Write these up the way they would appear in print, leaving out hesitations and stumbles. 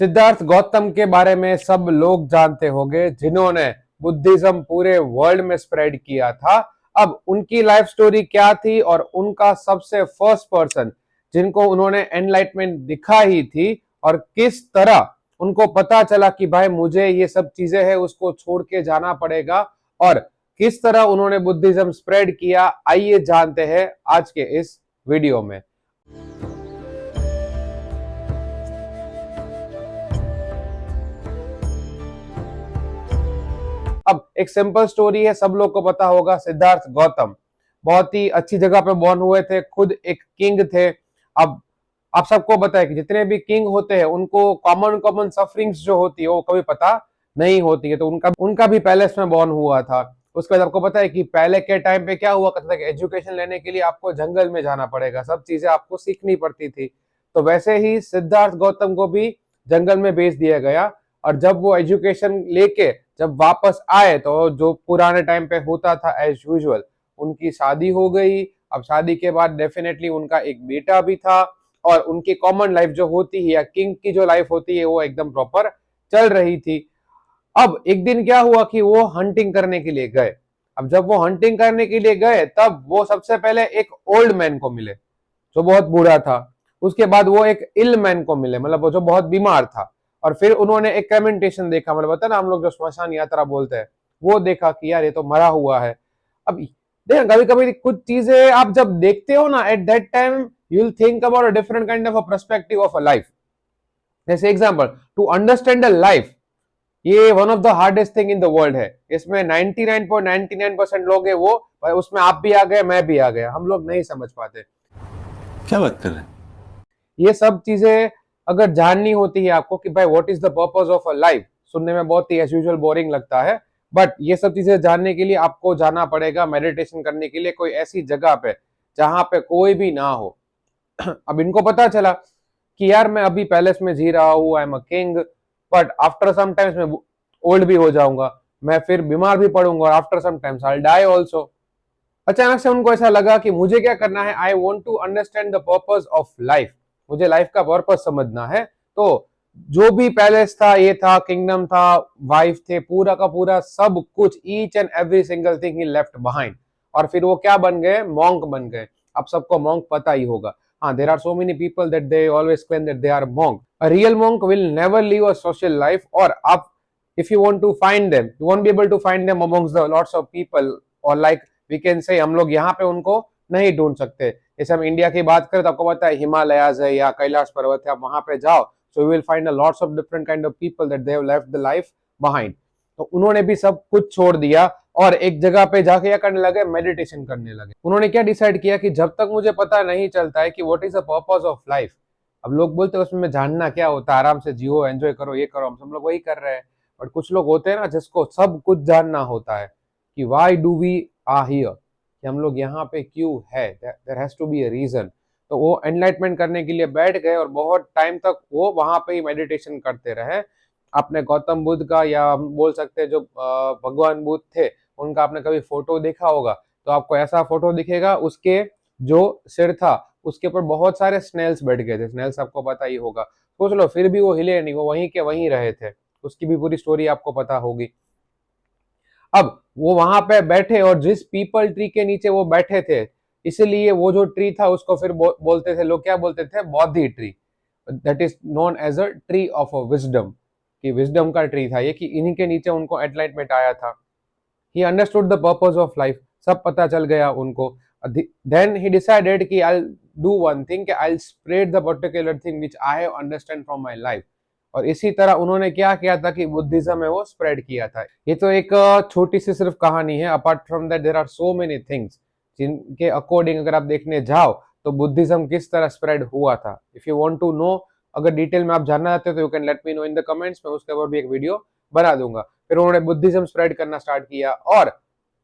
सिद्धार्थ गौतम के बारे में सब लोग जानते होंगे, जिन्होंने बुद्धिज्म पूरे वर्ल्ड में स्प्रेड किया था। अब उनकी लाइफ स्टोरी क्या थी और उनका सबसे फर्स्ट पर्सन जिनको उन्होंने एनलाइटमेंट दिखाई थी और किस तरह उनको पता चला कि भाई मुझे ये सब चीजें हैं उसको छोड़ के जाना पड़ेगा, और किस तरह उन्होंने बुद्धिज्म स्प्रेड किया, आइए जानते हैं आज के इस वीडियो में। अब एक सिंपल स्टोरी है, सब लोग को पता होगा। सिद्धार्थ गौतम बहुत ही अच्छी जगह पे बॉर्न हुए थे, खुद एक किंग थे। अब आप सबको पता है कि जितने भी किंग होते हैं उनको कॉमन कॉमन सफरिंग्स जो होती है वो कभी पता नहीं होती है, तो उनका उनका भी पैलेस में बॉर्न हुआ था। उसके बाद आपको पता है कि पहले के टाइम पे क्या हुआ करता था कि एजुकेशन लेने के लिए आपको जंगल में जाना पड़ेगा, सब चीजें आपको सीखनी पड़ती थी। तो वैसे ही सिद्धार्थ गौतम को भी जंगल में भेज दिया गया, और जब वो एजुकेशन लेके जब वापस आए तो जो पुराने टाइम पे होता था एज यूजुअल, उनकी शादी हो गई। अब शादी के बाद डेफिनेटली उनका एक बेटा भी था, और उनकी कॉमन लाइफ जो होती है या किंग की जो लाइफ होती है वो एकदम प्रॉपर चल रही थी। अब एक दिन क्या हुआ कि वो हंटिंग करने के लिए गए। अब जब वो हंटिंग करने के लिए गए तब वो सबसे पहले एक ओल्ड मैन को मिले जो बहुत बूढ़ा था। उसके बाद वो एक इल मैन को मिले, मतलब वो जो बहुत बीमार था। और फिर उन्होंने एक कमेंटेशन देखा, मतलब बता ना हम लोग जो स्मशान यात्रा बोलते हैं, वो देखा कि यार ये तो मरा हुआ है। अब देखा कभी कभी कुछ चीजें आप जब देखते हो ना, at that time you will think about a different kind of a perspective of a life. जैसे example, to understand a life, ये one of the hardest thing in the world है। इसमें 99.99% लोग है वो, उसमें आप भी आ गए, मैं भी आ गया, हम लोग नहीं समझ पाते। क्या बात कर रहे हैं? ये सब चीजें अगर जाननी होती है आपको कि भाई what is the purpose of a life, सुनने में बहुत ही एज यूजुअल बोरिंग लगता है, बट ये सब चीजें जानने के लिए आपको जाना पड़ेगा मेडिटेशन करने के लिए कोई ऐसी जगह पे जहां पे कोई भी ना हो। अब इनको पता चला कि यार मैं अभी पैलेस में जी रहा हूँ, I am a king, but after some times मैं ओल्ड भी हो जाऊंगा, मैं फिर बीमार भी पड़ूंगा, और after some times I die also. अचानक से उनको ऐसा लगा कि मुझे क्या करना है, I want to understand the purpose of life, मुझे लाइफ का पर्पज समझना है। तो जो भी पैलेस था, ये था, किंगडम था, वाइफ थे, पूरा का पूरा सब कुछ, each and every single thing he left behind. और फिर वो क्या बन गए, मॉन्क बन गए। अब सबको मॉन्क पता ही होगा। हाँ, there are so many people that they always claim that they are monk. A real monk will never leave a social life, और आप if you want to find them, you won't be able to find them amongst the lots of people, or like we can say हम लोग यहाँ पे उनको नहीं ढूंढ सकते। जैसे हम इंडिया की बात करें तो आपको पता है हिमालयाज है या कैलाश पर्वत है, आप वहां पे जाओ so you will find a lots of different kind of people that they have left the life behind। तो उन्होंने भी सब कुछ छोड़ दिया और एक जगह पे जाके क्या करने लगे, मेडिटेशन करने लगे। उन्होंने क्या डिसाइड किया कि जब तक मुझे पता नहीं चलता है कि what is the purpose of life, अब लोग बोलते हैं उसमें जानना क्या होता है, आराम से जियो, एंजॉय करो, ये करो, हम सब लोग वही कर रहे हैं। और कुछ लोग होते हैं ना जिसको सब कुछ जानना होता है कि why do we are here, कि हम लोग यहाँ पे क्यों है, there has to be a reason. तो वो एनलाइटमेंट करने के लिए बैठ गए और बहुत टाइम तक वो वहां पे ही मेडिटेशन करते रहे। आपने गौतम बुद्ध का, या हम बोल सकते हैं जो भगवान बुद्ध थे, उनका आपने कभी फोटो देखा होगा तो आपको ऐसा फोटो दिखेगा, उसके जो सिर था उसके ऊपर बहुत सारे स्नेल्स बैठ गए थे। स्नेल्स आपको पता ही होगा, सोच लो, फिर भी वो हिले नहीं, वो वहीं के वहीं रहे थे। उसकी भी पूरी स्टोरी आपको पता होगी। अब वो वहां पे बैठे और जिस पीपल ट्री के नीचे वो बैठे थे, इसलिए वो जो ट्री था उसको फिर बोलते थे लोग, क्या बोलते थे, Bodhi tree. That is known as a tree of wisdom, कि विजडम का ट्री था ये, कि इन्हीं के नीचे उनको एनलाइटमेंट आया था। He understood the purpose of life, सब पता चल गया उनको। देन ही डिसाइडेड कि I do one thing, I spread the particular thing which I have understand from my life. और इसी तरह उन्होंने क्या किया था कि बुद्धिज्म है वो स्प्रेड किया था। ये तो एक छोटी सी सिर्फ कहानी है, apart from that there are so many things जिनके अकॉर्डिंग अगर आप देखने जाओ तो बुद्धिज्म किस तरह स्प्रेड हुआ था। If you want to know, अगर डिटेल में आप जानना चाहते हो तो you can let me know in the comments, में उसके ऊपर भी एक वीडियो बना दूंगा। फिर उन्होंने बुद्धिज्म स्प्रेड करना स्टार्ट किया, और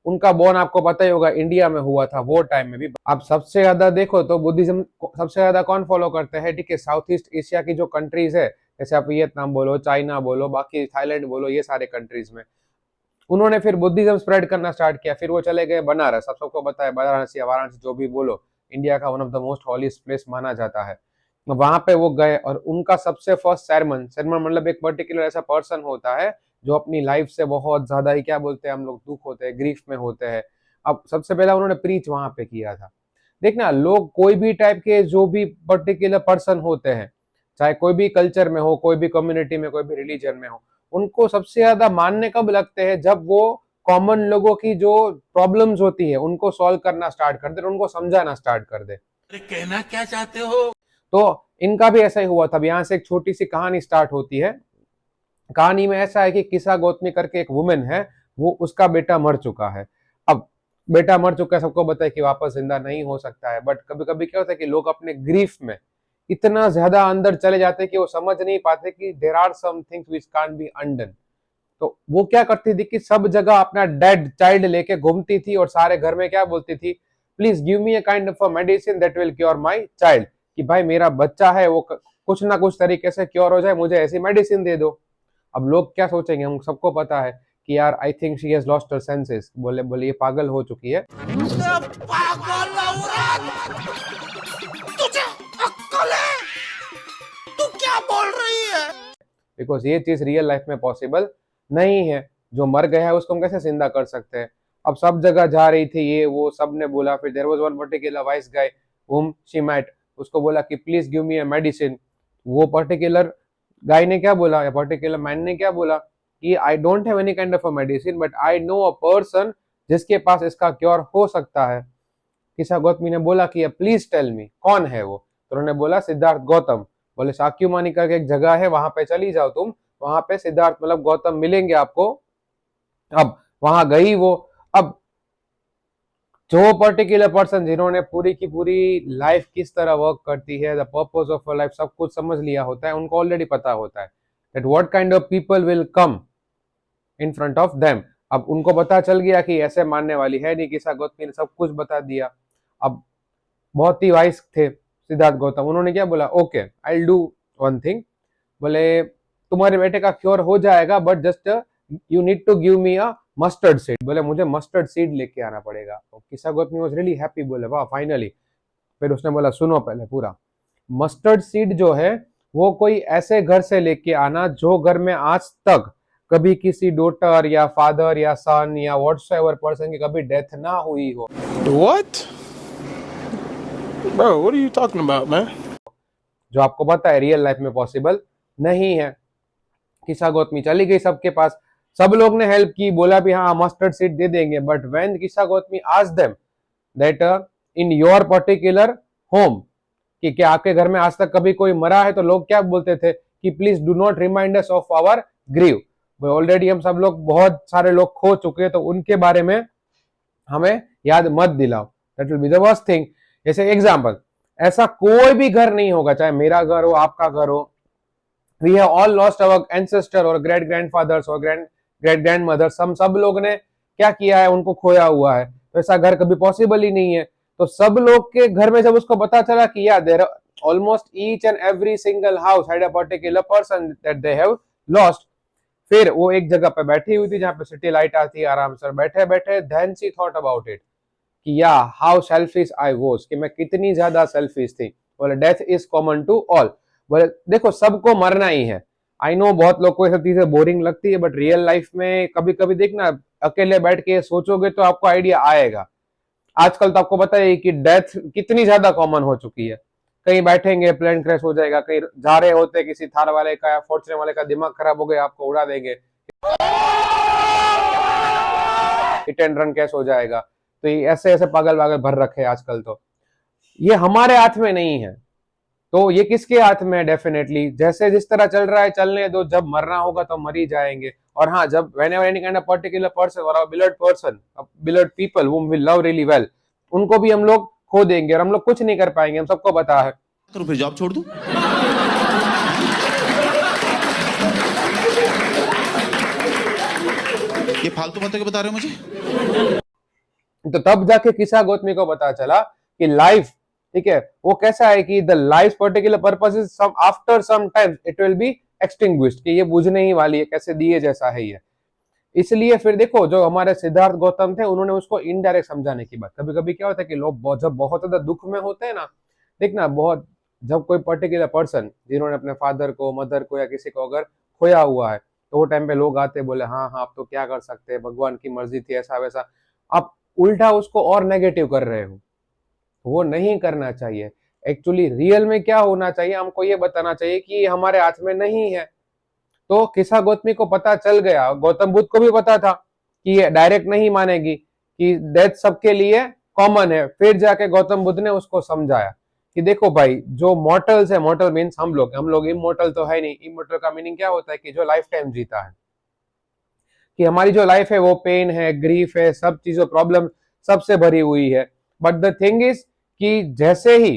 उनका बॉर्न आपको पता ही होगा इंडिया में हुआ था वो टाइम में भी। आप सबसे ज्यादा देखो तो बुद्धिज्म सबसे ज्यादा कौन फॉलो करते हैं, ठीक है, साउथ ईस्ट एशिया की जो कंट्रीज है, जैसे आप वियतनाम बोलो, चाइना बोलो, बाकी थाईलैंड बोलो, ये सारे कंट्रीज में उन्होंने फिर बुद्धिज्म स्प्रेड करना स्टार्ट किया। फिर वो चले गए बनारस, आप सबको पता है, वाराणसी या वाराणसी जो भी बोलो, इंडिया का one of the most holiest place माना जाता है। वहां पे वो गए और उनका सबसे फर्स्ट sermon, sermon मतलब एक पर्टिकुलर ऐसा पर्सन होता है जो अपनी लाइफ से बहुत ज्यादा ही क्या बोलते हैं हम लोग, दुख होते हैं, ग्रीफ में होते हैं। अब सबसे पहला उन्होंने प्रीच वहां पे किया था। देखना, लोग कोई भी टाइप के जो भी पर्टिकुलर पर्सन होते हैं, चाहे कोई भी कल्चर में हो, कोई भी कम्युनिटी में, कोई भी रिलीजन में हो, उनको सबसे ज्यादा मानने कब लगते हैं, जब वो कॉमन लोगों की जो प्रॉब्लम्स होती है उनको सॉल्व करना स्टार्ट कर दे, उनको समझाना स्टार्ट कर दे। अरे कहना क्या चाहते हो? तो इनका भी ऐसा ही हुआ था। यहाँ से एक छोटी सी कहानी स्टार्ट होती है। कहानी में ऐसा है कि किसा गौतमी करके एक वुमेन है, वो उसका बेटा मर चुका है। अब बेटा मर चुका है, सबको पता है कि वापस जिंदा नहीं हो सकता है, बट कभी कभी क्या होता है कि लोग अपने ग्रीफ में इतना ज्यादा अंदर चले जाते हैं कि वो समझ नहीं पाते कि there are some things which can't be undone. तो वो क्या करती थी कि सब जगह अपना डेड चाइल्ड लेके घूमती थी और सारे घर में क्या बोलती थी, please give me a kind of a medicine that will cure my child, कि भाई मेरा बच्चा है वो कुछ ना कुछ तरीके से क्योर हो जाए, मुझे ऐसी मेडिसिन दे दो। अब लोग क्या सोचेंगे, हम सबको पता है कि यार I think she has lost her senses, बोले बोले ये पागल हो चुकी है। पागल औरत, तुझे अक्ल है? तू क्या बोल रही है? बिकॉज ये चीज रियल लाइफ में पॉसिबल नहीं है। जो मर गया है उसको हम कैसे जिंदा कर सकते हैं। अब सब जगह जा रही थी ये वो, सब ने बोला, फिर there was one particular wise guy whom she met, उसको बोला कि please give me a medicine. वो पर्टिकुलर गाय ने क्या बोला, या पर्टिकुलर मैन ने क्या बोला कि I don't have any kind of a medicine but I know a person जिसके पास इसका क्योर हो सकता है। किसा गौतमी ने बोला कि प्लीज टेल मी कौन है वो। तो उन्होंने बोला सिद्धार्थ गौतम। बोले साक्यमानी का एक जगह है, वहां पे चली जाओ तुम, वहां पे सिद्धार्थ मतलब गौतम मिलेंगे आपको। अब वहां गई वो। अब जो पर्टिकुलर पर्सन जिन्होंने पूरी की पूरी लाइफ किस तरह वर्क करती है, द पर्पस ऑफ लाइफ सब कुछ समझ लिया होता है, उनको ऑलरेडी पता होता है that what kind of people will come in front of them. अब उनको पता चल गया कि ऐसे मानने वाली है नहीं, किसा गौतमी ने सब कुछ बता दिया। अब बहुत ही वाइस थे सिद्धार्थ गौतम, उन्होंने क्या बोला, okay I will do one thing. बोले तुम्हारे बेटे का क्योर हो जाएगा but just you need to give me a mustard seed. बोले मुझे मस्टर्ड सीड लेके आना पड़ेगा। किसा गौतमी वाज रियली हैप्पी, बोले वाह फाइनली। फिर उसने बोला सुनो पहले पूरा, मस्टर्ड सीड जो है वो कोई ऐसे घर से लेके आना जो घर में आज तक कभी किसी डॉटर या फादर या सन या व्हाटसोएवर पर्सन की कभी डेथ ना हुई हो। What? Bro, what are you talking about, man? जो आपको पता है रियल लाइफ में पॉसिबल नहीं है। किसा गौतमी चली गई सबके पास, सब लोग ने हेल्प की, बोला भी हाँ मस्टर्ड सीड दे देंगे, बट व्हेन किसा Gautami asked them that in your particular home, कि क्या आपके घर में आज तक कभी कोई मरा है, तो लोग क्या बोलते थे कि please do not remind us of our grief. Already हम सब लोग बहुत सारे लोग खो चुके हैं, तो उनके बारे में हमें याद मत दिलाओ, that will be the worst thing. जैसे एग्जांपल, ऐसा कोई भी घर नहीं होगा, चाहे मेरा घर हो आपका घर हो, we have all lost our ancestor और ग्रेट ग्रैंडफादर्स और ग्रेट ग्रैंडमदर्स, हम सब लोग ने क्या किया है, उनको खोया हुआ है, तो ऐसा घर कभी पॉसिबल ही नहीं है। तो सब लोग के घर में जब उसको पता चला कि या there almost each and every single house had a particular person that they have lost, फिर वो एक जगह पे बैठी हुई थी जहां पे सिटी लाइट आती है, आराम से बैठे बैठे then she thought about it कि या हाउ सेल्फिश आई वाज, कि मैं कितनी ज्यादा सेल्फिश थी। बोले death is common to all. बोले देखो सबको मरना ही है। आई नो बहुत लोग को ये सब चीजें बोरिंग लगती है, बट रियल लाइफ में कभी कभी देखना, अकेले बैठ के सोचोगे तो आपको आइडिया आएगा। आजकल तो आपको पता है कि डेथ कितनी ज्यादा कॉमन हो चुकी है। कहीं बैठेंगे प्लेन क्रैश हो जाएगा, कहीं जा रहे होते किसी थार वाले का या फॉर्च्यूनर वाले का दिमाग खराब हो गया, आपको उड़ा देंगे, हिट एंड रन केस हो जाएगा। तो ये ऐसे ऐसे पागल पागल भर रखे हैं आजकल। तो ये हमारे हाथ में नहीं है, तो ये किसके हाथ में है? डेफिनेटली जैसे जिस तरह चल रहा है चलने दो, जब मरना होगा तो मर ही जाएंगे। और हाँ, जब whenever any kind of particular person or a beloved person, a beloved people whom we love really well, उनको भी हम लोग खो देंगे और हम लोग कुछ नहीं कर पाएंगे, हम सबको पता है। तो फिर जॉब छोड़ दूं? ये फालतू बातें क्यों बता रहे हो मुझे? तो तब जाके किसा गौतमी को पता चला कि लाइफ, ठीक है, वो कैसा है कि the life particular purpose is some after some time it will be extinguished, कि ये बुझने ही वाली है, कैसे दिए जैसा है ये। इसलिए फिर देखो, जो हमारे सिद्धार्थ गौतम थे उन्होंने उसको इनडायरेक्ट समझाने की बात। कभी कभी क्या होता है कि लोग जब बहुत ज्यादा दुख में होते हैं ना, देखना बहुत जब कोई पर्टिकुलर पर्सन जिन्होंने अपने फादर को, मदर को या किसी को अगर खोया हुआ है, तो वो टाइम पे लोग आते बोले हाँ हाँ आप तो क्या कर सकते हैं, भगवान की मर्जी थी, ऐसा वैसा। आप उल्टा उसको और नेगेटिव कर रहे हो। वो नहीं करना चाहिए। एक्चुअली रियल में क्या होना चाहिए, हमको ये बताना चाहिए कि ये हमारे हाथ में नहीं है। तो किस्सा गौतमी को पता चल गया, गौतम बुद्ध को भी पता था कि ये डायरेक्ट नहीं मानेगी, कि डेथ सबके लिए कॉमन है। फिर जाके गौतम बुद्ध ने उसको समझाया कि देखो भाई, जो मॉर्टल्स है, मॉर्टल मीन्स हम लोग इमोर्टल तो है नहीं। इमोर्टल का मीनिंग क्या होता है कि जो लाइफ टाइम जीता है, कि हमारी जो लाइफ है वो पेन है, ग्रीफ है, सब चीजों प्रॉब्लम सबसे भरी हुई है। बट द थिंग इज कि जैसे ही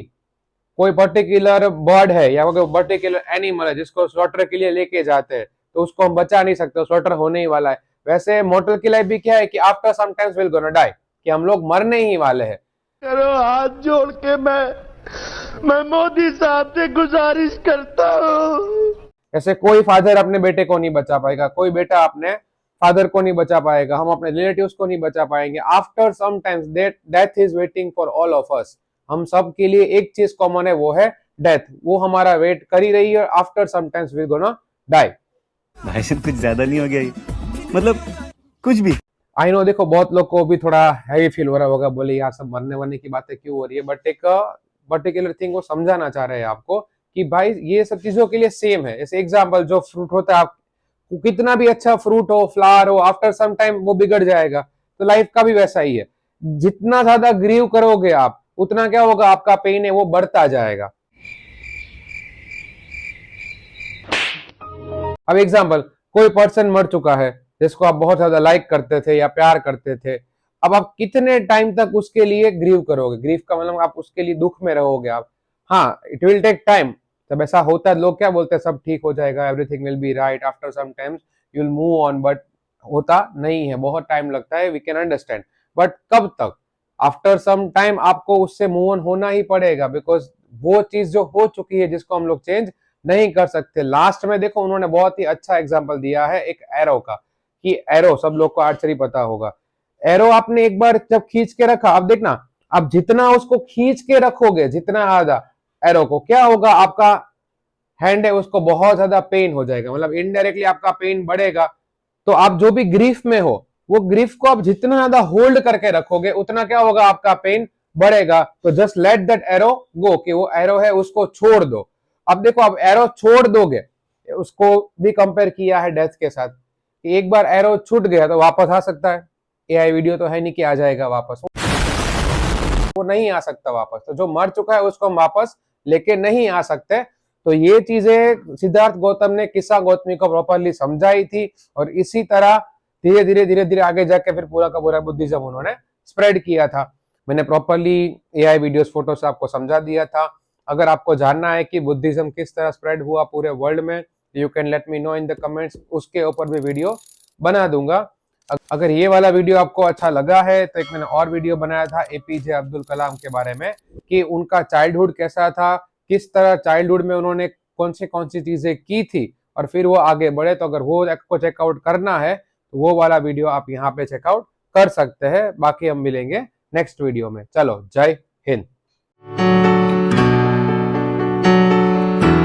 कोई पर्टिकुलर बर्ड है या कोई पर्टिकुलर एनिमल है जिसको स्लॉटर के लिए लेके जाते हैं, तो उसको हम बचा नहीं सकते, स्लॉटर होने ही वाला है। वैसे मॉर्टल की लाइफ भी क्या है कि after some times will gonna die, कि हम लोग मरने ही वाले हैं। करो हाथ जोड़ के मैं मोदी साहब से गुजारिश करता हूँ। ऐसे कोई फादर अपने बेटे को नहीं बचा पाएगा, कोई बेटा अपने फादर को नहीं बचा पाएगा, हम अपने रिलेटिव्स को नहीं बचा पाएंगे। After some times death is waiting for all of us. हम सब के लिए एक चीज कॉमन है, वो है डेथ। वो हमारा वेट कर ही रही है, after some times we gonna die. भाई साहब कुछ ज्यादा नहीं हो गया ये? मतलब कुछ भी। आई नो, देखो बहुत लोग को भी थोड़ा हैवी फील हो रहा होगा, बोले यार सब मरने वरने की बातें क्यों हो रही है, बट एक पर्टिकुलर थिंग वो समझाना चाह रहे हैं आपको कि भाई ये सब चीजों के लिए सेम है। जैसे एग्जाम्पल, जो फ्रूट होता है, आप कितना भी अच्छा फ्रूट हो, फ्लावर हो, आफ्टर सम टाइम वो बिगड़ जाएगा। तो लाइफ का भी वैसा ही है, जितना ज्यादा ग्रीव करोगे आप, उतना क्या होगा, आपका पेन है वो बढ़ता जाएगा। अब एग्जाम्पल, कोई पर्सन मर चुका है जिसको आप बहुत ज्यादा लाइक करते थे या प्यार करते थे। अब आप कितने टाइम तक उसके लिए ग्रीव करोगे? ग्रीव का मतलब आप उसके लिए दुख में रहोगे आप। हाँ, इट विल टेक टाइम। जब ऐसा होता है, लोग क्या बोलते हैं, सब ठीक हो जाएगा, everything will be right, after some times you will move on. But होता नहीं है, बहुत टाइम लगता है, वी कैन अंडरस्टैंड। बट कब तक? आफ्टर सम टाइम आपको उससे मूव ऑन होना ही पड़ेगा, बिकॉज वो चीज जो हो चुकी है जिसको हम लोग चेंज नहीं कर सकते। लास्ट में देखो, उन्होंने बहुत ही अच्छा एग्जांपल दिया है एक एरो का, कि एरो, सब लोग को आर्चरी पता होगा। एरो आपने एक बार जब खींच के रखा, अब देखना, आप जितना उसको खींच के रखोगे, जितना ज्यादा एरो को, क्या होगा, आपका हैंड है उसको बहुत ज्यादा पेन हो जाएगा, मतलब इनडायरेक्टली आपका पेन बढ़ेगा। तो आप जो भी ग्रीफ में हो, वो ग्रीफ को आप जितना ज्यादा होल्ड करके रखोगे, उतना क्या होगा, आपका पेन बढ़ेगा। तो जस्ट लेट दैट एरो गो, कि वो एरो है उसको छोड़ दो। अब देखो, आप एरो छोड़ दोगे, उसको भी कंपेयर किया है डेथ के साथ, कि एक बार एरो छूट गया तो वापस आ सकता है। एआई वीडियो तो है नहीं कि आ जाएगा वापस, वो नहीं आ सकता वापस। तो जो मर चुका है उसको हम वापस लेके नहीं आ सकते। तो ये चीजें सिद्धार्थ गौतम ने किस्सा गौतमी को प्रॉपरली समझाई थी, और इसी तरह धीरे धीरे आगे जाके फिर पूरा का पूरा बुद्धिज्म उन्होंने स्प्रेड किया था। मैंने प्रॉपरली एआई वीडियोस, फोटो से आपको समझा दिया था। अगर आपको जानना है कि बुद्धिज्म किस तरह स्प्रेड हुआ पूरे वर्ल्ड में, you can let me know in the comments, उसके ऊपर भी वीडियो बना दूंगा। अगर ये वाला वीडियो आपको अच्छा लगा है, तो एक मैंने और वीडियो बनाया था एपीजे अब्दुल कलाम के बारे में, कि उनका चाइल्डहुड कैसा था, किस तरह चाइल्डहुड में उन्होंने कौन सी चीजें की थी, और फिर वो आगे बढ़े। तो अगर वो को चेकआउट करना है, तो वो वाला वीडियो आप यहाँ पे चेकआउट कर सकते हैं। बाकी हम मिलेंगे नेक्स्ट वीडियो में। चलो, जय हिंद।